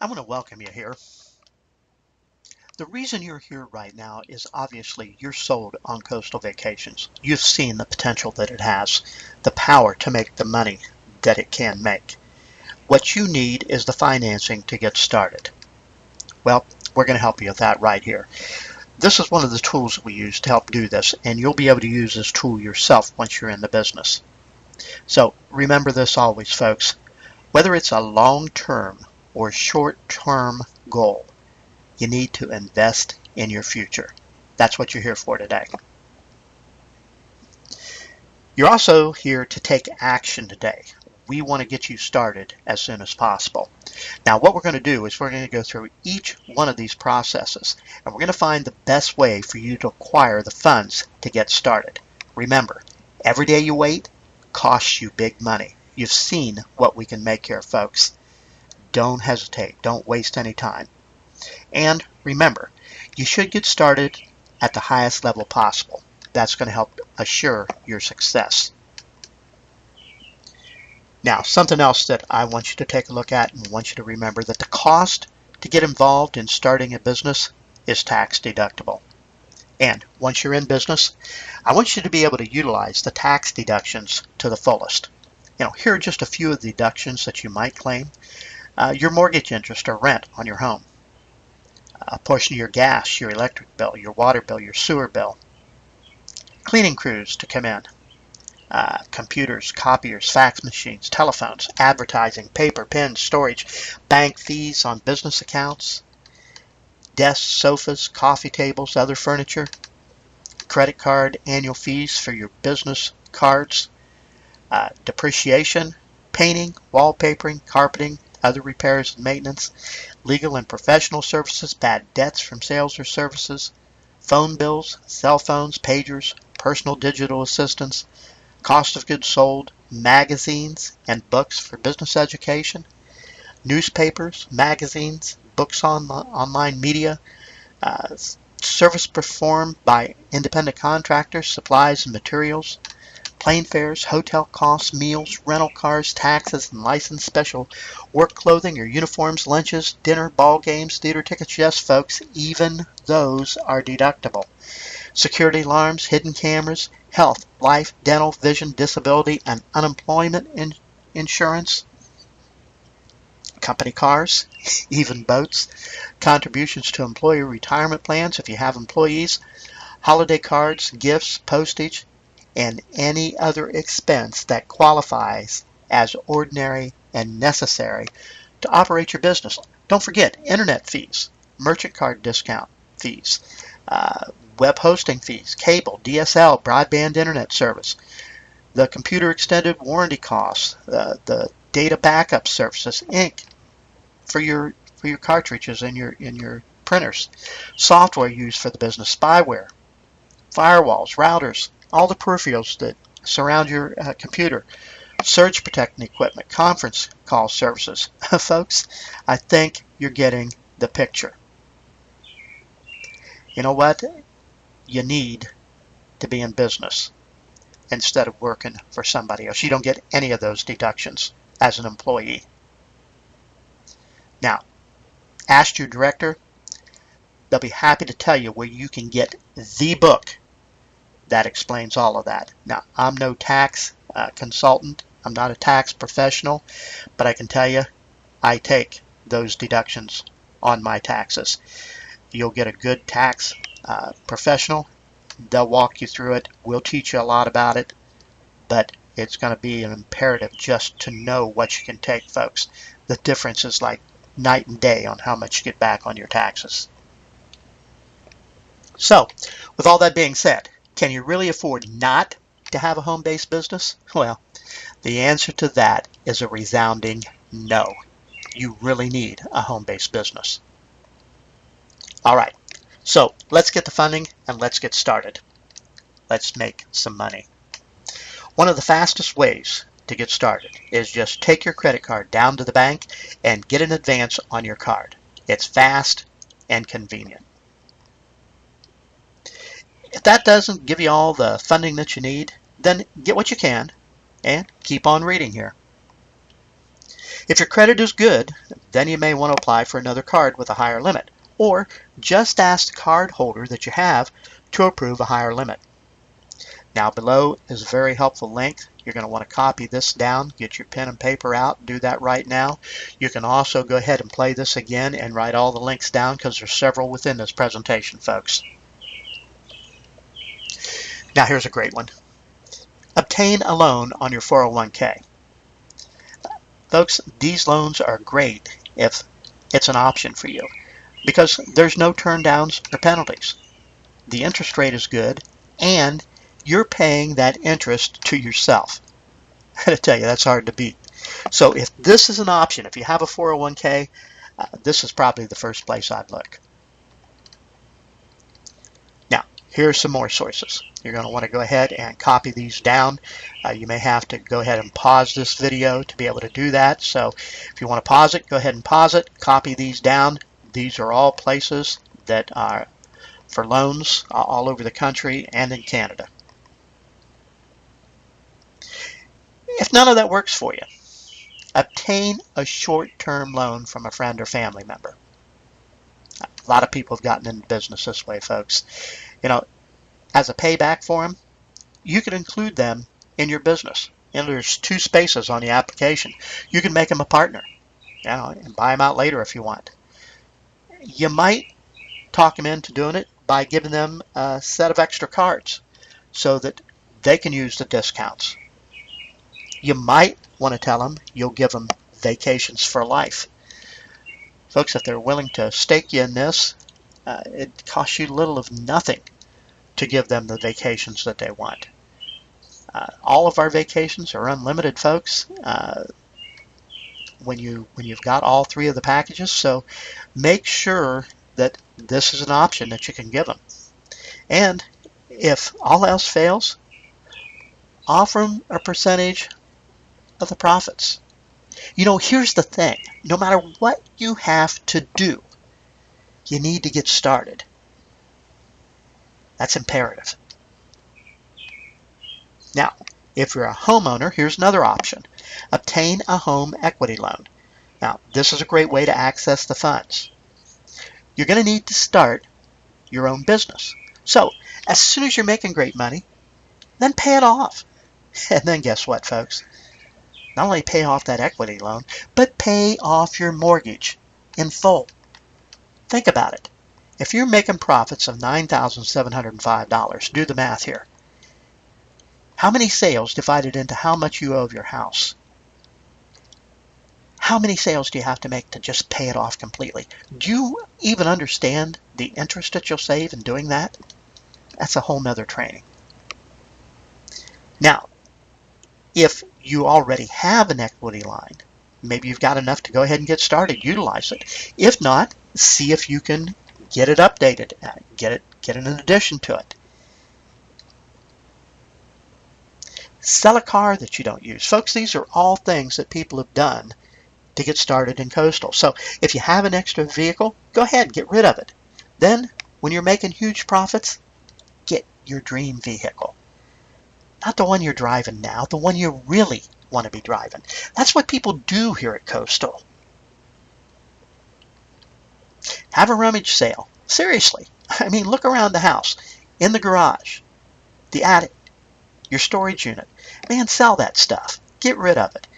I want to welcome you here. The reason you're here right now is obviously you're sold on Coastal Vacations. You've seen the potential that it has, the power to make the money that it can make. What you need is the financing to get started. Well, we're going to help you with that right here. This is one of the tools that we use to help do this, and you'll be able to use this tool yourself once you're in the business. So remember this always, folks. Whether it's a long-term or short-term goal, you need to invest in your future. That's what you're here for today. You're also here to take action today. We want to get you started as soon as possible. Now, what we're going to do is we're going to go through each one of these processes, and we're going to find the best way for you to acquire the funds to get started. Remember, every day you wait costs you big money. You've seen what we can make here, folks. Don't hesitate. Don't waste any time. And remember, you should get started at the highest level possible. That's going to help assure your success. Now, something else that I want you to take a look at and want you to remember that the cost to get involved in starting a business is tax deductible. And once you're in business, I want you to be able to utilize the tax deductions to the fullest. Here are just a few of the deductions that you might claim. Your mortgage interest or rent on your home, a portion of your gas, your electric bill, your water bill, your sewer bill, cleaning crews to come in, computers, copiers, fax machines, telephones, advertising, paper, pens, storage, bank fees on business accounts, desks, sofas, coffee tables, other furniture, credit card annual fees for your business cards, depreciation, painting, wallpapering, carpeting, other repairs and maintenance, legal and professional services, bad debts from sales or services, phone bills, cell phones, pagers, personal digital assistants, cost of goods sold, magazines and books for business education, newspapers, magazines, books on online media, service performed by independent contractors, supplies and materials, plane fares, hotel costs, meals, rental cars, taxes and license, special work clothing or uniforms, lunches, dinner, ball games, theater tickets. Yes, folks, even those are deductible. Security alarms, hidden cameras, health, life, dental, vision, disability, and unemployment insurance, company cars, even boats, contributions to employee retirement plans if you have employees, holiday cards, gifts, postage, and any other expense that qualifies as ordinary and necessary to operate your business. Don't forget internet fees, merchant card discount fees, web hosting fees, cable, DSL, broadband internet service, the computer extended warranty costs, the data backup services, ink for your cartridges and your printers, software used for the business, spyware, firewalls, routers, all the peripherals that surround your computer, surge protecting equipment, conference call services. Folks, I think you're getting the picture. You know what? You need to be in business instead of working for somebody else. You don't get any of those deductions as an employee. Now, ask your director. They'll be happy to tell you where you can get the book that explains all of that. Now, I'm no tax consultant. I'm not a tax professional, but I can tell you I take those deductions on my taxes. You'll get a good tax professional. They'll walk you through it. We'll teach you a lot about it, but it's going to be an imperative just to know what you can take, folks. The difference is like night and day on how much you get back on your taxes. So, with all that being said, can you really afford not to have a home-based business? Well, the answer to that is a resounding no. You really need a home-based business. All right, so let's get the funding and let's get started. Let's make some money. One of the fastest ways to get started is just take your credit card down to the bank and get an advance on your card. It's fast and convenient. If that doesn't give you all the funding that you need, then get what you can and keep on reading here. If your credit is good, then you may want to apply for another card with a higher limit, or just ask the card holder that you have to approve a higher limit. Now below is a very helpful link. You're going to want to copy this down, get your pen and paper out, do that right now. You can also go ahead and play this again and write all the links down because there's several within this presentation, folks. Now here's a great one. Obtain a loan on your 401k. Folks, these loans are great if it's an option for you because there's no turn downs or penalties. The interest rate is good and you're paying that interest to yourself. I gotta tell you, that's hard to beat. So if this is an option, if you have a 401k, this is probably the first place I'd look. Now, here's some more sources. You're going to want to go ahead and copy these down. You may have to go ahead and pause this video to be able to do that. So if you want to pause it, go ahead and pause it. Copy these down. These are all places that are for loans all over the country and in Canada. If none of that works for you, obtain a short-term loan from a friend or family member. A lot of people have gotten into business this way, folks. You know, as a payback for them, you can include them in your business. And there's 2 spaces on the application. You can make them a partner, you know, and buy them out later if you want. You might talk them into doing it by giving them a set of extra cards so that they can use the discounts. You might want to tell them you'll give them vacations for life. Folks, if they're willing to stake you in this, it costs you little of nothing to give them the vacations that they want. All of our vacations are unlimited, folks, when you've got all 3 of the packages. So make sure that this is an option that you can give them. And if all else fails, offer them a percentage of the profits. You know, here's the thing. No matter what you have to do, you need to get started. That's imperative. Now, if you're a homeowner, here's another option. Obtain a home equity loan. Now, this is a great way to access the funds. You're going to need to start your own business. So, as soon as you're making great money, then pay it off. And then guess what, folks? Not only pay off that equity loan, but pay off your mortgage in full. Think about it. If you're making profits of $9,705, do the math here. How many sales divided into how much you owe of your house? How many sales do you have to make to just pay it off completely? Do you even understand the interest that you'll save in doing that? That's a whole nother training. Now, if you already have an equity line, maybe you've got enough to go ahead and get started, utilize it. If not, see if you can get it updated, get an addition to it. Sell a car that you don't use. Folks, these are all things that people have done to get started in Coastal. So if you have an extra vehicle, go ahead, get rid of it. Then, when you're making huge profits, get your dream vehicle. Not the one you're driving now, the one you really want to be driving. That's what people do here at Coastal. Have a rummage sale. Seriously. I mean, look around the house, in the garage, the attic, your storage unit. Man, sell that stuff. Get rid of it.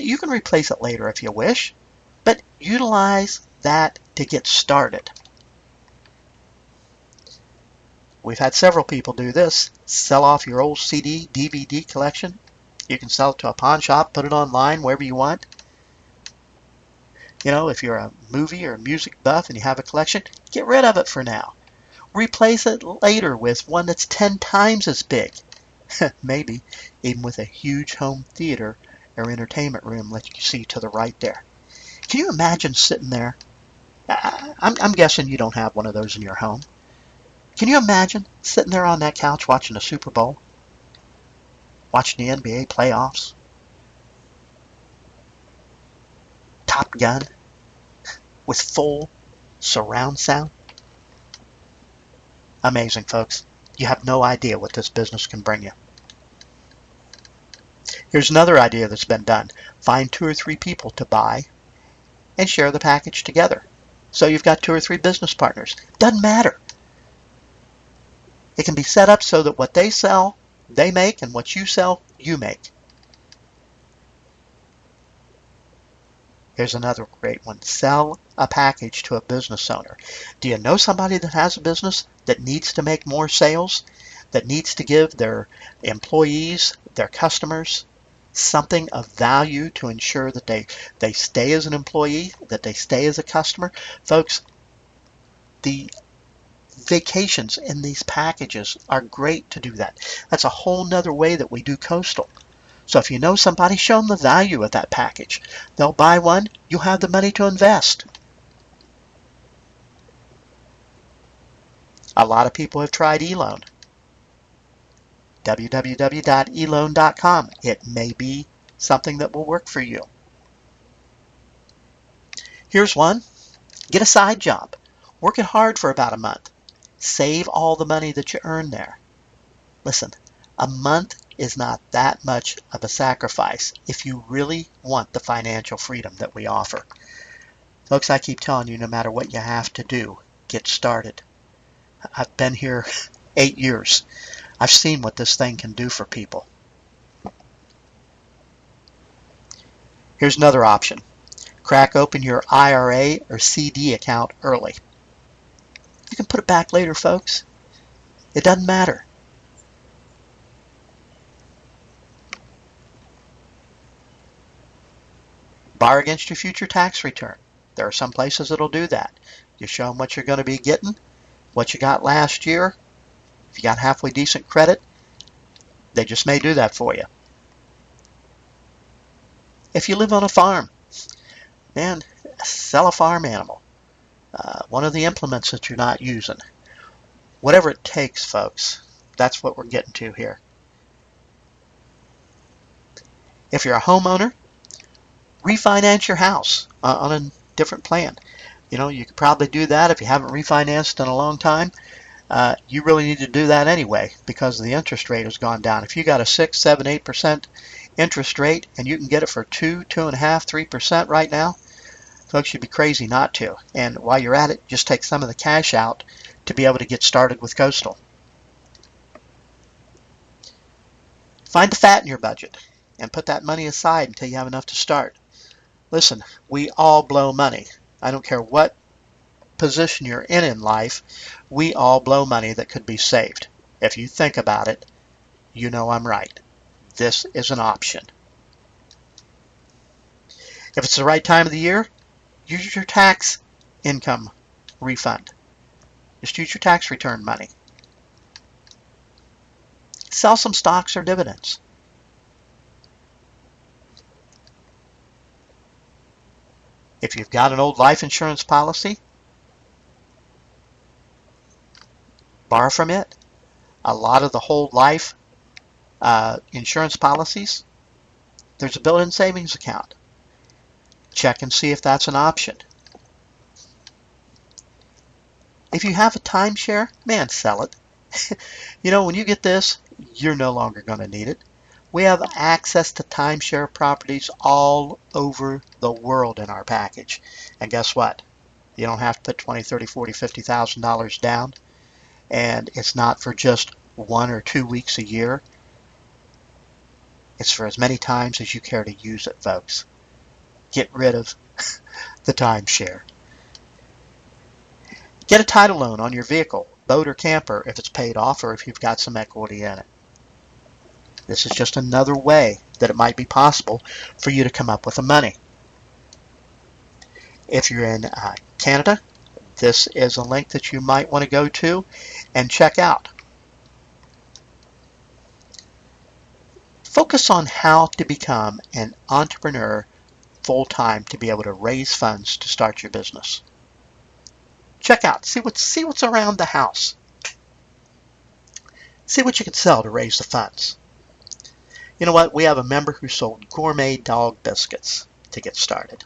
You can replace it later if you wish, but utilize that to get started. We've had several people do this. Sell off your old CD, DVD collection. You can sell it to a pawn shop, put it online, wherever you want. You know, if you're a movie or music buff and you have a collection, get rid of it for now. Replace it later with one that's 10 times as big. Maybe even with a huge home theater or entertainment room like you see to the right there. Can you imagine sitting there? I'm guessing you don't have one of those in your home. Can you imagine sitting there on that couch watching the Super Bowl? Watching the NBA playoffs? Top Gun? With full surround sound? Amazing, folks. You have no idea what this business can bring you. Here's another idea that's been done. Find 2 or 3 people to buy and share the package together. So you've got 2 or 3 business partners. Doesn't matter. It can be set up so that what they sell, they make, and what you sell, you make. Here's another great one. Sell a package to a business owner. Do you know somebody that has a business that needs to make more sales, that needs to give their employees, their customers, something of value to ensure that they stay as an employee, that they stay as a customer? Folks, the vacations in these packages are great to do that. That's a whole nother way that we do Coastal. So if you know somebody, show them the value of that package. They'll buy one, you'll have the money to invest. A lot of people have tried eLoan. www.eloan.com. It may be something that will work for you. Here's one. Get a side job. Work it hard for about a month. Save all the money that you earn there. Listen, a month is not that much of a sacrifice if you really want the financial freedom that we offer. Folks, I keep telling you, no matter what you have to do, get started. I've been here 8 years. I've seen what this thing can do for people. Here's another option. Crack open your IRA or CD account early. You can put it back later, folks. It doesn't matter. Borrow against your future tax return. There are some places that'll do that. You show them what you're going to be getting, what you got last year. If you got halfway decent credit, they just may do that for you. If you live on a farm, man, sell a farm animal. One of the implements that you're not using. Whatever it takes, folks. That's what we're getting to here. If you're a homeowner, refinance your house on a different plan. You know, you could probably do that if you haven't refinanced in a long time. You really need to do that anyway because the interest rate has gone down. If you got a 6, 7, 8% interest rate and you can get it for 2, 2.5%, 3% right now, folks, you'd be crazy not to. And while you're at it, just take some of the cash out to be able to get started with Coastal. Find the fat in your budget and put that money aside until you have enough to start. Listen, we all blow money. I don't care what position you're in life, we all blow money that could be saved. If you think about it, you know I'm right. This is an option. If it's the right time of the year, use your tax income refund. Just use your tax return money. Sell some stocks or dividends. If you've got an old life insurance policy, borrow from it. A lot of the whole life insurance policies, there's a built-in savings account. Check and see if that's an option. If you have a timeshare, man, sell it. You know, when you get this, you're no longer going to need it. We have access to timeshare properties all over the world in our package. And guess what? You don't have to put $20,000, $30,000, $40,000, $50,000 down. And it's not for just 1 or 2 weeks a year. It's for as many times as you care to use it, folks. Get rid of the timeshare. Get a title loan on your vehicle, boat or camper, if it's paid off or if you've got some equity in it. This is just another way that it might be possible for you to come up with the money. If you're in Canada, this is a link that you might want to go to and check out. Focus on how to become an entrepreneur full-time to be able to raise funds to start your business. Check out, see what's around the house. See what you can sell to raise the funds. You know what? We have a member who sold gourmet dog biscuits to get started.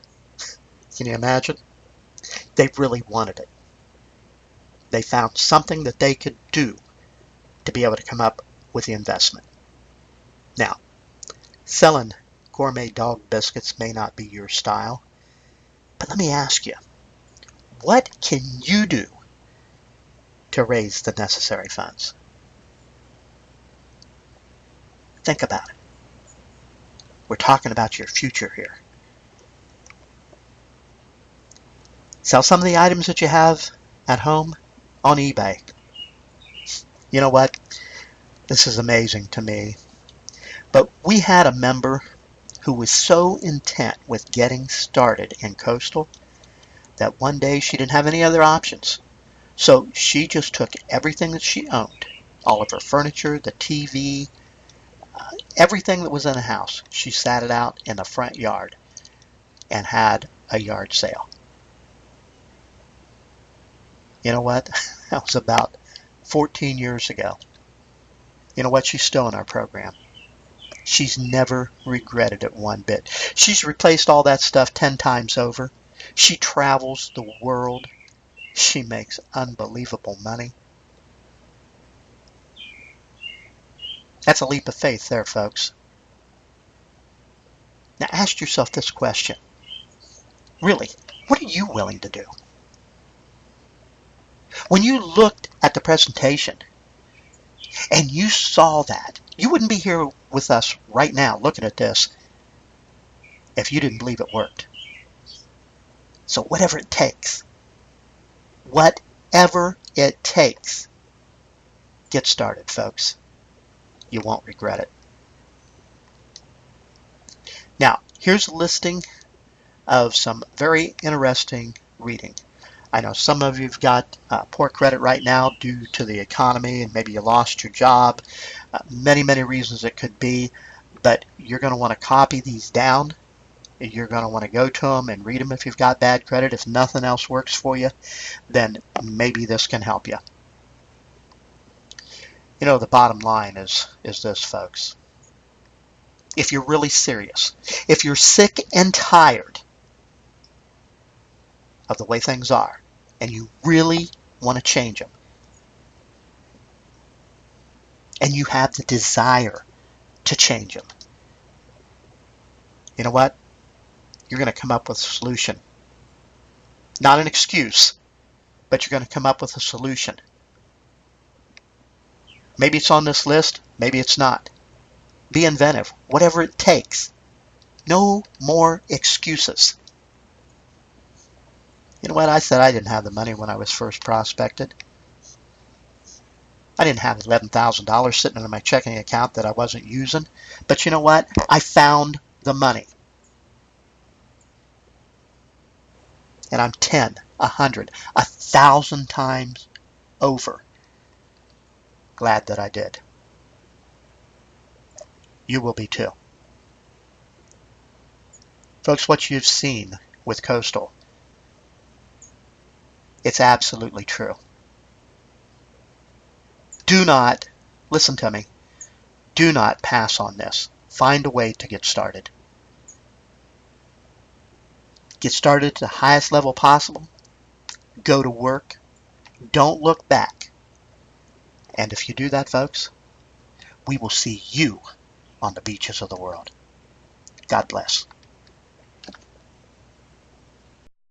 Can you imagine? They really wanted it. They found something that they could do to be able to come up with the investment. Now, Selling gourmet dog biscuits may not be your style, but let me ask you, what can you do to raise the necessary funds? Think about it. We're talking about your future here. Sell some of the items that you have at home on eBay. You know what? This is amazing to me. But we had a member who was so intent with getting started in Coastal that one day she didn't have any other options. So she just took everything that she owned, all of her furniture, the TV, everything that was in the house. She sat it out in the front yard and had a yard sale. You know what? That was about 14 years ago. You know what? She's still in our program. She's never regretted it one bit. She's replaced all that stuff 10 times over. She travels the world. She makes unbelievable money. That's a leap of faith there, folks. Now ask yourself this question. Really, what are you willing to do? When you looked at the presentation and you saw that, you wouldn't be here with us right now looking at this if you didn't believe it worked. So whatever it takes, get started, folks. You won't regret it. Now, here's a listing of some very interesting reading. I know some of you've got poor credit right now due to the economy, and maybe you lost your job. Many reasons it could be, but you're going to want to copy these down. You're going to want to go to them and read them if you've got bad credit. If nothing else works for you, then maybe this can help you. You know, the bottom line is this, folks. If you're really serious, if you're sick and tired of the way things are, and you really want to change them, and you have the desire to change them, you know what? You're going to come up with a solution. Not an excuse, but you're going to come up with a solution. Maybe it's on this list, maybe it's not. Be inventive, whatever it takes. No more excuses. You know what? I said I didn't have the money when I was first prospected. I didn't have $11,000 sitting in my checking account that I wasn't using. But you know what? I found the money. And I'm 10, 100, 1,000 times over glad that I did. You will be too. Folks, what you've seen with Coastal, it's absolutely true. Do not, listen to me, do not pass on this. Find a way to get started. Get started to the highest level possible. Go to work. Don't look back. And if you do that, folks, we will see you on the beaches of the world. God bless.